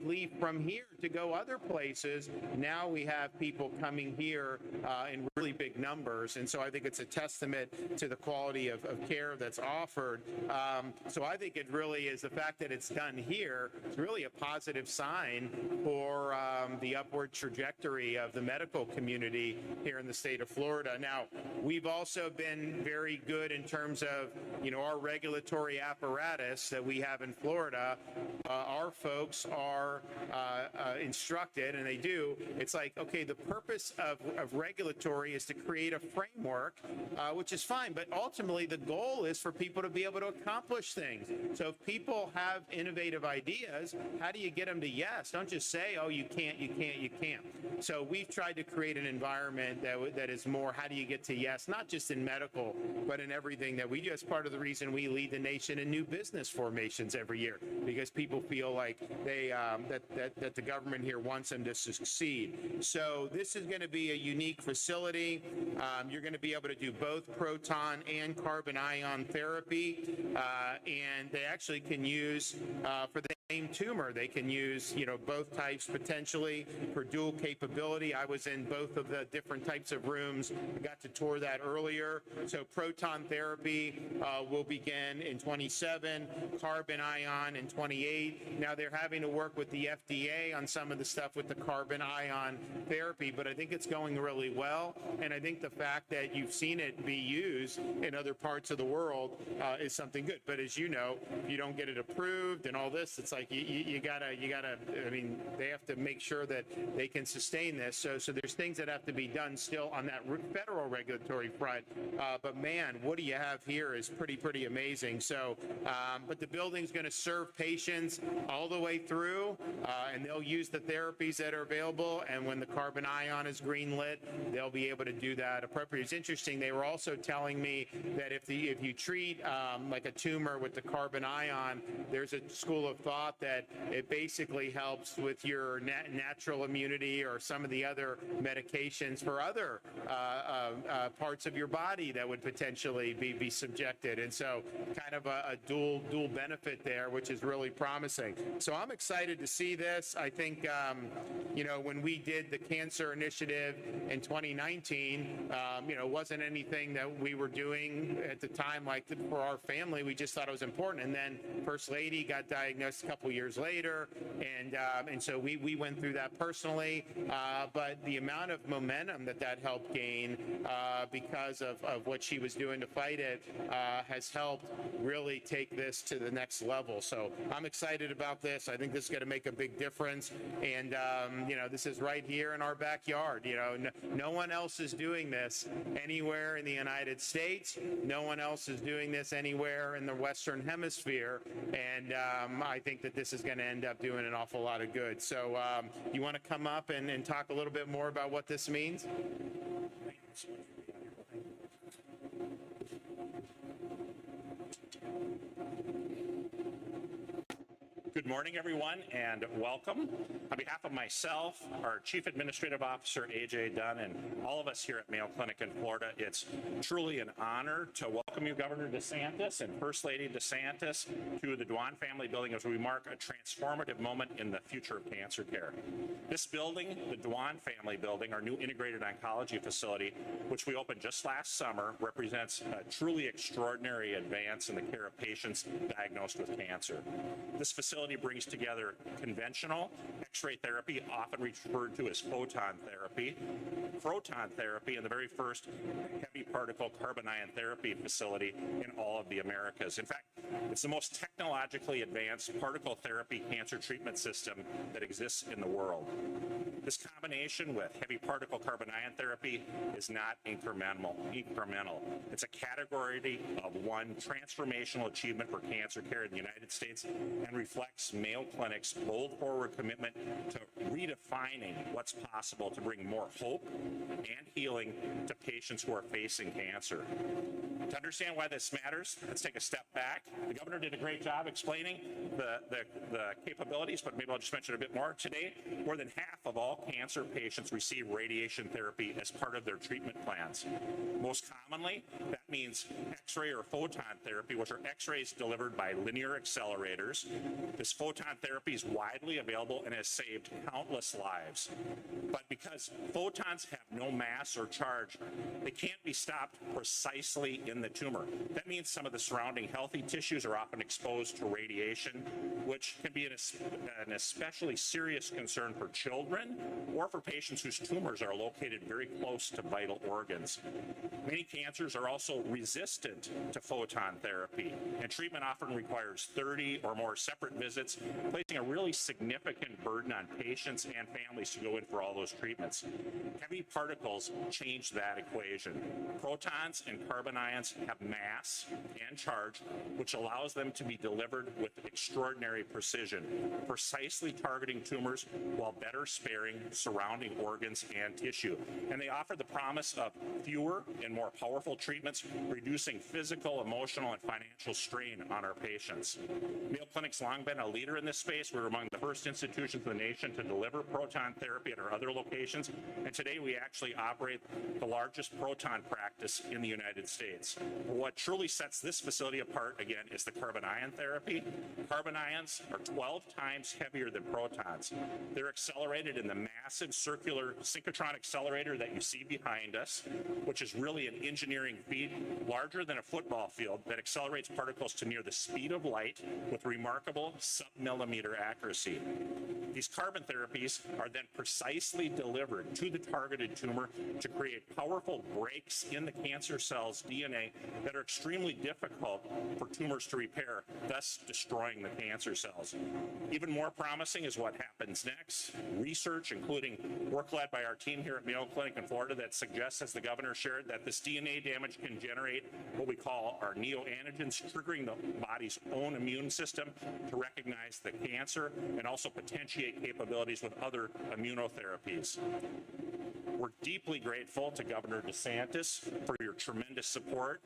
leave from here to go other places. Now we have people coming here in really big numbers, and so I think it's a testament to the quality of care that's offered. So I think it really is the fact that it's done here. It's really a positive sign for the upward trajectory of the medical community here in the state of Florida. Now, we've also been very good in terms of, our regulatory apparatus that we have in Florida. Our folks are instructed, and they do. It's like, okay, the purpose of regulatory is to create a framework, which is fine, but ultimately the goal is for people to be able to accomplish things. So if people have innovative ideas, how do you get them to yes? Don't just say, oh, you can't, you can't, you can't. So we've tried to create an environment that is more, how do you get to yes, not just in medical, but in everything that we do. As part of the reason we lead the nation in new business formations every year, because people feel like they that the government here wants them to succeed. So this is going to be a unique facility. You're going to be able to do both proton and carbon ion therapy, and they actually can use for the same tumor. They can use, both types potentially for dual capability. I was in both of the different types of rooms. I got to tour that earlier. So proton therapy will begin in 27, carbon ion in 28. Now they're having to work with the FDA on some of the stuff with the carbon ion therapy, but I think it's going really well. And I think the fact that you've seen it be used in other parts of the world is something good. But as you know, if you don't get it approved and all this, it's like you gotta, I mean, they have to make sure that they can sustain this. So there's things that have to be done still on that federal regulatory front. But man, what do you have here is pretty amazing. So, but the building's going to serve patients all the way through, and they'll use the therapies that are available. And when the carbon ion is green lit, they'll be able to do that appropriately. It's interesting. They were also telling me that if you treat like a tumor with the carbon ion, there's a school of thought that it basically helps with your natural immunity or some of the other medications for other parts of your body that would potentially be subjected. And so kind of a dual benefit there, which is really promising. So I'm excited to see this. I think, when we did the cancer initiative in 2019, it wasn't anything that we were doing at the time, like for our family. We just thought it was important. And then First Lady got diagnosed a couple years later. And so we went through that personally. But the amount of momentum that helped gain because of what she was doing to fight it has helped really take this to the next level. So I'm excited about this. I think this is going to make a big difference. And, this is right here in our backyard. No one else is doing this anywhere in the United States. No one else is doing this anywhere in the Western Hemisphere. And I think that this is going to end up doing an awful lot of good. So you want to come up and talk a little bit more about what this means? Good morning, everyone, and welcome. On behalf of myself, our Chief Administrative Officer, A.J. Dunn, and all of us here at Mayo Clinic in Florida, it's truly an honor to welcome you, Governor DeSantis and First Lady DeSantis, to the Dwan family building as we mark a transformative moment in the future of cancer care. This building, the Dwan family building, our new integrated oncology facility, which we opened just last summer, represents a truly extraordinary advance in the care of patients diagnosed with cancer. This facility brings together conventional X-ray therapy, often referred to as photon therapy, proton therapy, and the very first heavy particle carbon ion therapy facility in all of the Americas. In fact, it's the most technologically advanced particle therapy cancer treatment system that exists in the world. This combination with heavy particle carbon ion therapy is not incremental. It's a category of one transformational achievement for cancer care in the United States and reflects Mayo Clinic's bold forward commitment to redefining what's possible to bring more hope and healing to patients who are facing cancer. To understand why this matters, let's take a step back. The governor did a great job explaining the capabilities, but maybe I'll just mention a bit more. Today, more than half of all cancer patients receive radiation therapy as part of their treatment plans. Most commonly, that means X-ray or photon therapy, which are X-rays delivered by linear accelerators. This photon therapy is widely available and has saved countless lives. But because photons have no mass or charge, they can't be stopped precisely in the tumor. That means some of the surrounding healthy tissues are often exposed to radiation, which can be an especially serious concern for children or for patients whose tumors are located very close to vital organs. Many cancers are also resistant to photon therapy, and treatment often requires 30 or more separate visits, placing a really significant burden on patients and families to go in for all those treatments. Heavy particles change that equation. Protons and carbon ions have mass and charge, which allows them to be delivered with extraordinary precision, precisely targeting tumors while better sparing surrounding organs and tissue. And they offer the promise of fewer and more powerful treatments, reducing physical, emotional, and financial strain on our patients. Mayo Clinic's long been a leader in this space. We're among the first institutions in the nation to deliver proton therapy at our other locations, and today we actually operate the largest proton practice in the United States. What truly sets this facility apart, again, is the carbon ion therapy. Carbon ions are 12 times heavier than protons. They're accelerated in the massive circular synchrotron accelerator that you see behind us, which is really an engineering feat larger than a football field that accelerates particles to near the speed of light with remarkable sub-millimeter accuracy. These carbon therapies are then precisely delivered to the targeted tumor to create powerful breaks in the cancer cell's DNA that are extremely difficult for tumors to repair, thus destroying the cancer cells. Even more promising is what happens next. Research, including work led by our team here at Mayo Clinic in Florida, that suggests, as the governor shared, that this DNA damage can generate what we call our neoantigens, triggering the body's own immune system to recognize the cancer and also potentiate capabilities with other immunotherapies. We're deeply grateful to Governor DeSantis for your tremendous support